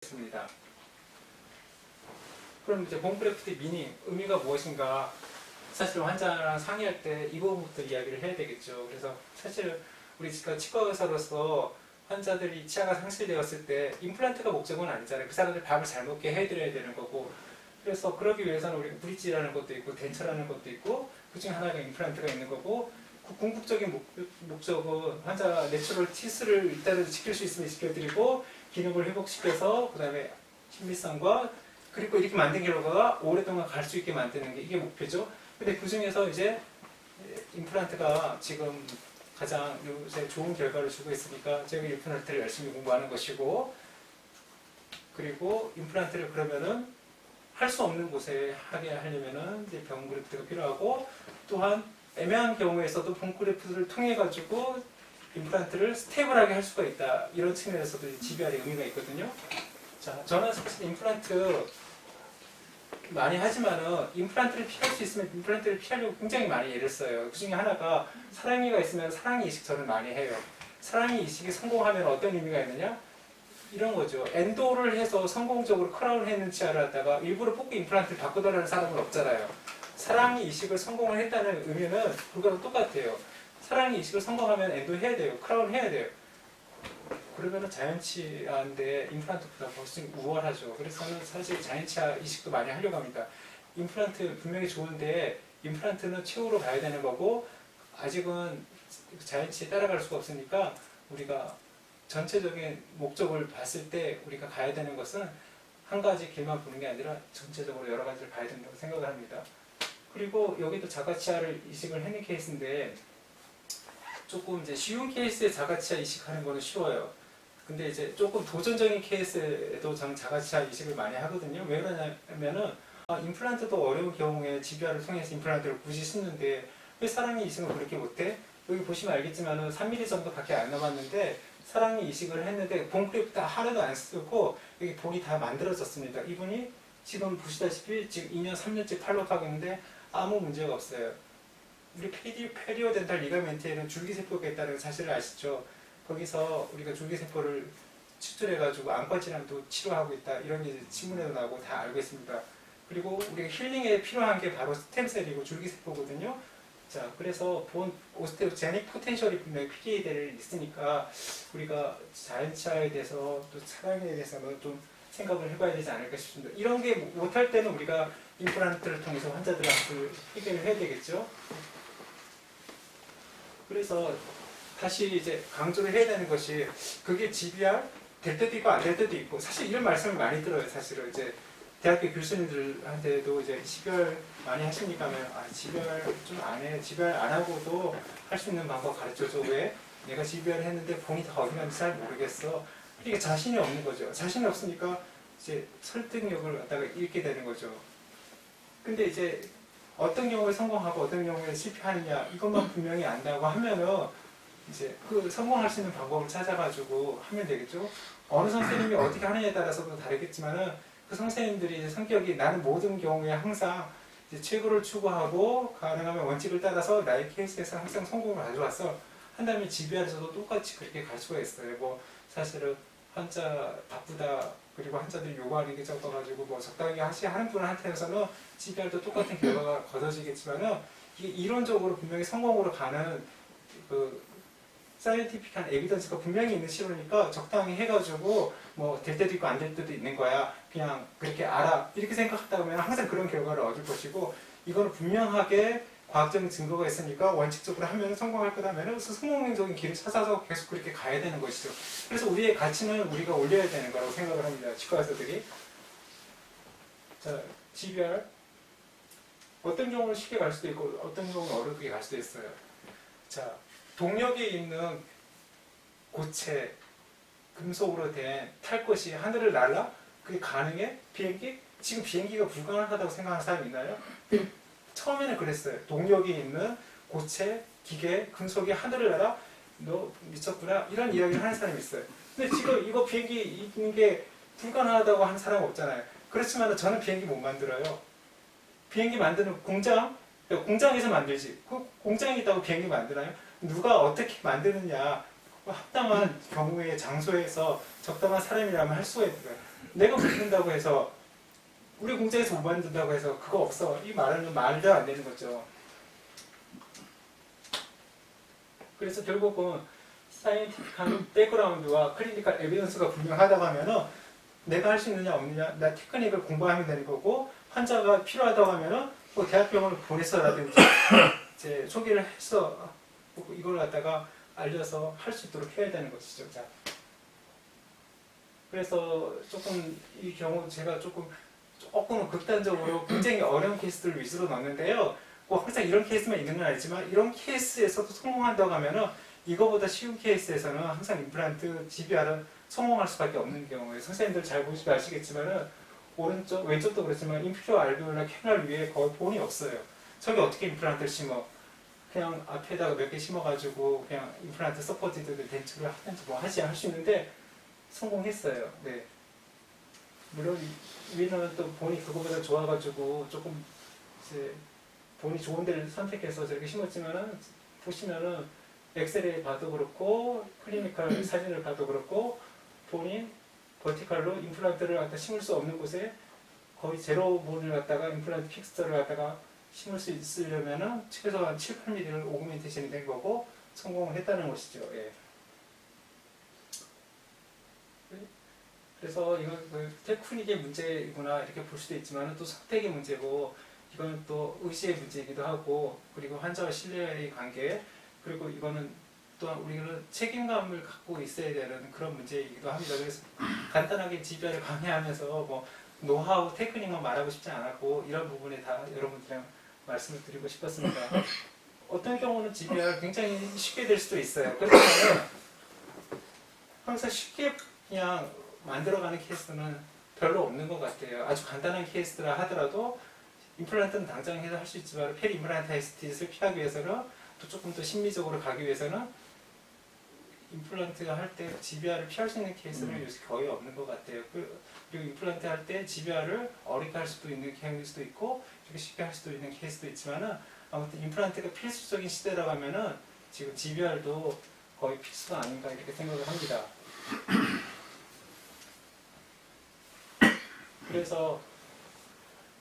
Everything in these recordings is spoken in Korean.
있습니다. 그럼 이제 봄그래프트 미닝, 의미가 무엇인가? 사실 환자랑 상의할 때 이 부분부터 이야기를 해야 되겠죠. 그래서 사실 우리가 치과 의사로서 환자들이 치아가 상실되었을 때 임플란트가 목적은 아니잖아요. 그 사람들 밥을 잘 먹게 해드려야 되는 거고. 그래서 그러기 위해서는 우리가 브릿지라는 것도 있고 덴처라는 것도 있고 그 중에 하나가 임플란트가 있는 거고, 그 궁극적인 목적은 환자 내추럴 티스를 일단은 지킬 수 있으면 지켜드리고 기능을 회복시켜서 그 다음에 친밀성과 그리고 이렇게 만든 결과가 오랫동안 갈 수 있게 만드는 게 이게 목표죠. 근데 그 중에서 이제 임플란트가 지금 가장 요새 좋은 결과를 주고 있으니까 저희 임플란트를 열심히 공부하는 것이고, 그리고 임플란트를 그러면은 할 수 없는 곳에 하게 하려면은 이제 봄그래프트가 필요하고, 또한 애매한 경우에서도 봄그래프트를 통해 가지고 임플란트를 스테이블하게 할 수가 있다. 이런 측면에서도 GBR의 의미가 있거든요. 자, 저는 사실 임플란트 많이 하지만은 임플란트를 피할 수 있으면 임플란트를 피하려고 굉장히 많이 애를 써요. 그 중에 하나가 사랑니가 있으면 사랑니 이식 저는 많이 해요. 사랑니 이식이 성공하면 어떤 의미가 있느냐? 이런 거죠. 엔도를 해서 성공적으로 크라운을 했는 치아를 하다가 일부러 뽑고 임플란트를 바꾸달라는 사람은 없잖아요. 사랑니 이식을 성공을 했다는 의미는 그거랑 똑같아요. 사랑니 이식을 성공하면 엔도 해야 돼요. 크라운 해야 돼요. 그러면은 자연치아인데 임플란트보다 훨씬 우월하죠. 그래서 저는 사실 자연치아 이식도 많이 하려고 합니다. 임플란트 분명히 좋은데 임플란트는 최후로 가야 되는 거고, 아직은 자연치에 따라갈 수가 없으니까 우리가 전체적인 목적을 봤을 때 우리가 가야 되는 것은 한 가지 길만 보는 게 아니라 전체적으로 여러 가지를 봐야 된다고 생각을 합니다. 그리고 여기도 자가치아를 이식을 하는 케이스인데, 조금 이제 쉬운 케이스에 자가치아 이식하는 거는 쉬워요. 근데 이제 조금 도전적인 케이스에도 저는 자가치아 이식을 많이 하거든요. 왜 그러냐면은 임플란트도 어려운 경우에 GBR을 통해서 임플란트를 굳이 쓰는데 왜 사랑니 이식은 그렇게 못해? 여기 보시면 알겠지만은 3mm 정도밖에 안 남았는데 사랑니 이식을 했는데 봄그래프트 하나도 안 쓰고 여기 볼이 다 만들어졌습니다. 이분이 지금 보시다시피 지금 2년, 3년째 팔로우하고 있는데 아무 문제가 없어요. 우리 페리오덴탈 리가멘트에는 줄기세포가 있다는 사실을 아시죠? 거기서 우리가 줄기세포를 추출해가지고 안과질환도 치료하고 있다, 이런 게 신문에도 나오고 다 알고 있습니다. 그리고 우리가 힐링에 필요한 게 바로 스템셀이고 줄기세포거든요. 자, 그래서 본 오스테오제닉 포텐셜이 분명히 PDA들이 있으니까 우리가 자연치아에 대해서 또 사랑에 대해서는 좀 생각을 해봐야 되지 않을까 싶습니다. 이런 게 못할 때는 우리가 임플란트를 통해서 환자들한테 해결을 해야 되겠죠. 그래서 다시 이제 강조를 해야 되는 것이, 그게 GBR 될 때도 있고 안 될 때도 있고, 사실 이런 말씀을 많이 들어요. 사실은 이제 대학교 교수님들한테도 이제 GBR 많이 하시니까 GBR 좀 안 해, GBR 안 하고도 할 수 있는 방법 가르쳐줘. 왜? 내가 GBR 했는데 본이 다 어디 갔는지 잘 모르겠어. 이게 자신이 없는 거죠. 자신이 없으니까 이제 설득력을 갖다가 잃게 되는 거죠. 근데 이제 어떤 경우에 성공하고 어떤 경우에 실패하느냐, 이것만 분명히 안다고 하면은 이제 그 성공할 수 있는 방법을 찾아가지고 하면 되겠죠. 어느 선생님이 어떻게 하느냐에 따라서도 다르겠지만은 그 선생님들이 이제 성격이, 나는 모든 경우에 항상 이제 최고를 추구하고 가능하면 원칙을 따라서 나의 케이스에서 항상 성공을 가져왔어 한다면 GBR에서도 똑같이 그렇게 갈 수가 있어요. 뭐 사실은 환자 바쁘다, 그리고 환자들이 요구하는 게 적어가지고 뭐 적당히 하는 분한테서는 GBR도 똑같은 결과가 거둬지겠지만은 이게 이론적으로 분명히 성공으로 가는 그 사이언티픽한 에비던스가 분명히 있는 치료니까 적당히 해가지고 뭐 될 때도 있고 안 될 때도 있는 거야, 그냥 그렇게 알아, 이렇게 생각하다 보면 항상 그런 결과를 얻을 것이고, 이거는 분명하게 과학적인 증거가 있으니까 원칙적으로 하면 성공할 거라면 성공적인 길을 찾아서 계속 그렇게 가야 되는 것이죠. 그래서 우리의 가치는 우리가 올려야 되는 거라고 생각을 합니다. 치과 의사들이. 자, GBR 어떤 경우는 쉽게 갈 수도 있고 어떤 경우는 어렵게 갈 수도 있어요. 자, 동력에 있는 고체, 금속으로 된 탈 것이 하늘을 날아? 그게 가능해? 비행기? 지금 비행기가 불가능하다고 생각하는 사람이 있나요? 처음에는 그랬어요. 동력이 있는 고체, 기계, 금속이 하늘을 날아? 너 미쳤구나? 이런 이야기를 하는 사람이 있어요. 근데 지금 이거 비행기 있는 게 불가능하다고 하는 사람 없잖아요. 그렇지만 저는 비행기 못 만들어요. 비행기 만드는 공장에서 만들지. 그 공장이 있다고 비행기 만드나요? 누가 어떻게 만드느냐, 합당한 경우에 장소에서 적당한 사람이라면 할 수가 있는 거예요. 내가 못 만든다고 해서 우리 공장에서 못 만든다고 해서 그거 없어. 이 말은 말도 안 되는 거죠. 그래서 결국은 사이언티픽한 백그라운드와 클리니컬 에비던스가 분명하다고 하면은 내가 할 수 있느냐 없느냐, 나 테크닉을 공부하면 되는 거고, 환자가 필요하다고 하면은 뭐 대학병원을 보내서라든지 이제 소개를 해서 이걸 갖다가 알려서 할 수 있도록 해야 되는 것이죠. 자, 그래서 조금 이 경우 제가 조금은 극단적으로 굉장히 어려운 케이스들을 위주로 넣는데요. 뭐 항상 이런 케이스만 있는 건 아니지만 이런 케이스에서도 성공한다고 하면은 이거보다 쉬운 케이스에서는 항상 임플란트 GBR은 성공할 수밖에 없는 경우에 선생님들 잘 보시면 아시겠지만은 오른쪽, 왼쪽도 그렇지만 인피리어 알베올라 캐널 위에 거의 본이 없어요. 저기 어떻게 임플란트를 심어? 그냥 앞에다가 몇 개 심어가지고 그냥 임플란트 서포티드 덴트를 하든지 뭐 하지 할 수 있는데 성공했어요. 네. 물론 위는 또 본이 그거보다 좋아가지고 조금 이제 본이 좋은 데를 선택해서 저렇게 심었지만은 보시면은 엑스레이 봐도 그렇고 클리니컬 사진을 봐도 그렇고 본인 버티컬로 임플란트를 갖다 심을 수 없는 곳에 거의 제로 본을 갖다가 임플란트 픽스터를 갖다가 심을 수 있으려면은 최소한 7, 8mm를 오그멘테이션이 된 거고 성공을 했다는 것이죠. 예. 그래서 이건 그 테크닉의 문제이구나 이렇게 볼 수도 있지만 또 선택의 문제고 이건 또 의지의 문제이기도 하고 그리고 환자와 신뢰의 관계 그리고 이거는 또한 우리는 책임감을 갖고 있어야 되는 그런 문제이기도 합니다. 그래서 간단하게 GBR을 강의하면서 뭐 노하우, 테크닉만 말하고 싶지 않았고 이런 부분에 다 여러분들이랑 말씀을 드리고 싶었습니다. 어떤 경우는 GBR 굉장히 쉽게 될 수도 있어요. 그렇지만 항상 쉽게 그냥 만들어가는 케이스는 별로 없는 것 같아요. 아주 간단한 케이스라 하더라도 임플란트는 당장 해서 할 수 있지만 페리 임플란타이티스를 피하기 위해서는 또 조금 더 심리적으로 가기 위해서는 임플란트가 할 때 GBR을 피할 수 있는 케이스는 요새 거의 없는 것 같아요. 그리고 임플란트 할 때 GBR을 어렵게 할 수도 있는 케이스도 있고 이렇게 쉽게 할 수도 있는 케이스도 있지만은 아무튼 임플란트가 필수적인 시대라고 하면은 지금 GBR도 거의 필수가 아닌가 이렇게 생각을 합니다. 그래서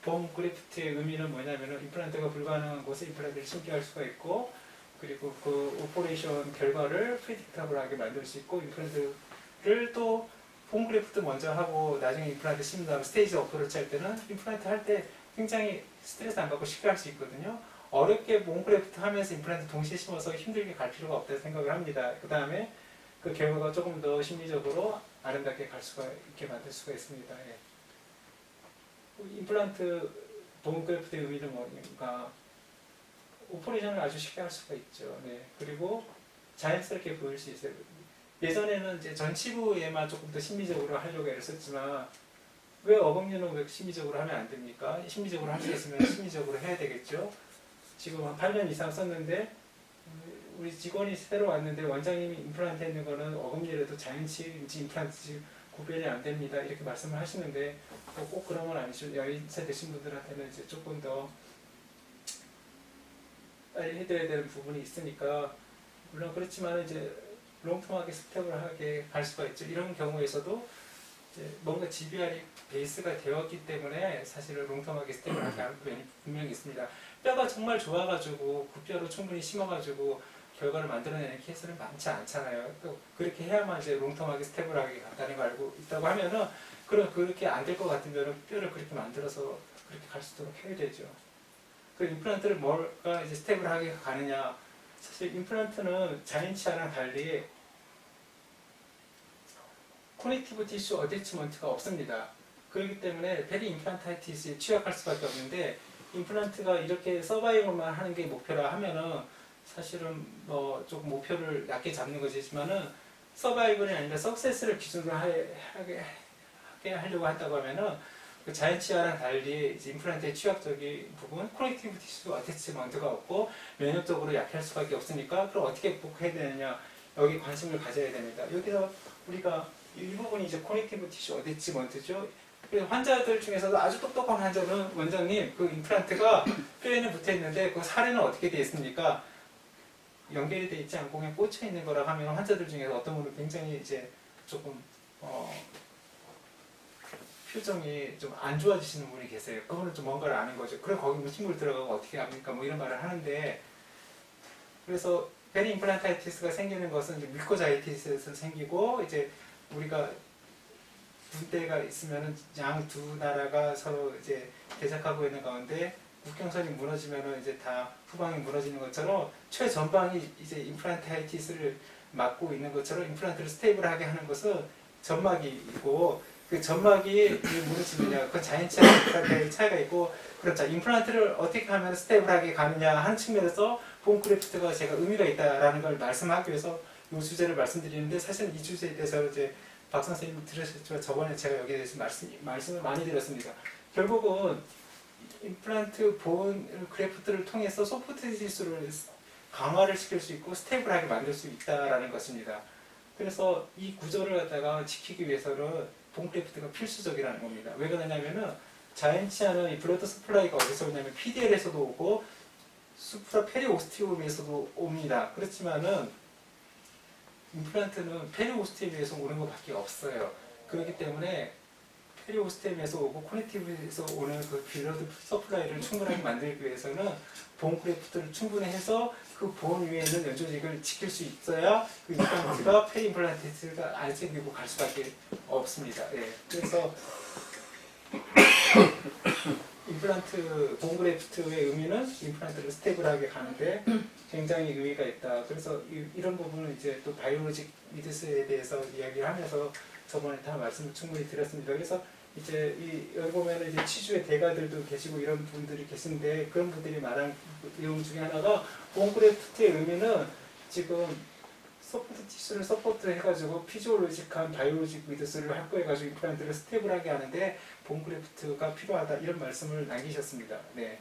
봄 그래프트의 의미는 뭐냐면은 임플란트가 불가능한 곳에 임플란트를 심게 할 수가 있고 그리고 그 오퍼레이션 결과를 프리딕터블하게 만들 수 있고 임플란트를 또 봄 그래프트 먼저 하고 나중에 임플란트 심은 다음 스테이지 어프로치 할 때는 임플란트 할 때 굉장히 스트레스 안 받고 쉽게 할 수 있거든요. 어렵게 봄 그래프트 하면서 임플란트 동시에 심어서 힘들게 갈 필요가 없다고 생각을 합니다. 그 다음에 그 결과가 조금 더 심리적으로 아름답게 갈 수가 있게 만들 수가 있습니다. 예. 임플란트 봄 그래프트의 의미는 뭐니까 오퍼레이션을 아주 쉽게 할 수가 있죠. 네. 그리고 자연스럽게 보일 수 있어요. 예전에는 이제 전치부에만 조금 더 심미적으로 하려고 애를 썼지만 왜 어금니는 왜 심미적으로 하면 안 됩니까? 심미적으로 할 수 있으면 심미적으로 해야 되겠죠. 지금 한 8년 이상 썼는데 우리 직원이 새로 왔는데 원장님이 임플란트 했는 거는 어금니라도 자연치인지 임플란트인지 구별이 안 됩니다. 이렇게 말씀을 하시는데 꼭 그런 건 아니죠. 연세 드신 분들한테는 이제 조금 더 빨리 해드려야 되는 부분이 있으니까 물론 그렇지만 이제 롱텀하게 스텝을하게 갈 수가 있죠. 이런 경우에서도 이제 뭔가 GBR이 베이스가 되었기 때문에 사실은 롱텀하게 스텝을 하게 하는 면이 분명히 있습니다. 뼈가 정말 좋아가지고 굿뼈로 충분히 심어가지고 결과를 만들어내는 케이스는 많지 않잖아요. 또 그렇게 해야만 이제 롱텀하게 스텝을 하게 간다는 걸 알고 있다고 하면은 그렇게 안 될 것 같으면 뼈를 그렇게 만들어서 그렇게 갈 수 있도록 해야 되죠. 그 임플란트를 뭘까 이제 스텝을 하게 가느냐. 사실 임플란트는 자연치아랑 달리 코넥티브 티슈 어태치먼트가 없습니다. 그렇기 때문에 페리 임플란타이티스에 취약할 수밖에 없는데 임플란트가 이렇게 서바이벌만 하는 게 목표라 하면은 사실은 뭐 조금 목표를 낮게 잡는 거지만은 서바이벌이 아니라 석세스를 기준으로 하게 하려고 한다고 하면은 그 자연치아랑 달리 이제 임플란트의 취약적인 부분, 코넥티브 티슈 어태치먼트가 없고 면역적으로 약할 수밖에 없으니까 그럼 어떻게 극복해야 되느냐 여기 관심을 가져야 됩니다. 여기서 우리가 이 부분이 이제 코넥티브 티슈 어태치먼트죠. 그래서 환자들 중에서도 아주 똑똑한 환자는 원장님 그 임플란트가 뼈에는 붙어 있는데 그 살에는 어떻게 되어 있습니까? 연결이 되어 있지 않고 그냥 꽂혀 있는 거라고 하면 환자들 중에서 어떤 분은 굉장히 이제 조금 표정이 좀 안 좋아지시는 분이 계세요. 그분은 좀 뭔가를 아는 거죠. 그래 거기 무침물 들어가고 어떻게 합니까? 뭐 이런 말을 하는데, 그래서 페리 임플란타이티스가 생기는 것은 이제 뮤코자이티스에서 생기고, 이제 우리가 분대가 있으면은 양 두 나라가 서로 이제 대적하고 있는 가운데 국경선이 무너지면은 이제 다 후방이 무너지는 것처럼 최전방이 이제 임플란타이티스를 막고 있는 것처럼 임플란트를 스테이블하게 하는 것은 점막이고, 그 점막이 무너지느냐, 그 자연치와 임플란트의 차이가 있고, 그렇죠. 임플란트를 어떻게 하면 스테이블하게 가느냐 하는 측면에서 본크래프트가 제가 의미가 있다라는 걸 말씀하기 위해서 이 주제를 말씀드리는데, 사실 이 주제에 대해서 이제 박 선생님 들으셨지만 저번에 제가 여기에 대해서 말씀을 많이 드렸습니다. 결국은 임플란트 본 크래프트를 통해서 소프트 티슈를 강화를 시킬 수 있고 스테이블하게 만들 수 있다라는 것입니다. 그래서 이 구조를 갖다가 지키기 위해서는 본 크래프트가 필수적이라는 겁니다. 왜 그러냐면은 자연치아는 이 블러드 서플라이가 어디서 오냐면 PDL에서도 오고 수프라 페리오스티움에서도 옵니다. 그렇지만은 임플란트는 페리오스티움에서 오는 것밖에 없어요. 그렇기 때문에 페리오스템에서 오고 코넥티브에서 오는 그 블러드 서플라이를 충분하게 만들기 위해서는 본 크래프트를 충분히 해서 그 본 위에 있는 연조직을 지킬 수 있어야 그 임플란트가 페리 임플란트가 안 생기고 갈 수밖에 없습니다. 예. 그래서 임플란트 본 크래프트의 의미는 임플란트를 스테이블하게 가는데 굉장히 의미가 있다. 그래서 이런 부분은 이제 또 바이오로직 미드스에 대해서 이야기를 하면서 저번에 다 말씀을 충분히 드렸습니다. 그래서 이제 여기 보면은 이제 치주의 대가들도 계시고 이런 분들이 계신데, 그런 분들이 말한 내용 중에 하나가 본 크래프트의 의미는 지금 소프트 티슈를 서포트 해가지고 피지올로직한 바이오로직 미드스를 확보해가지고 임플란트를 스테이블하게 하는데 본 크래프트가 필요하다, 이런 말씀을 남기셨습니다. 네.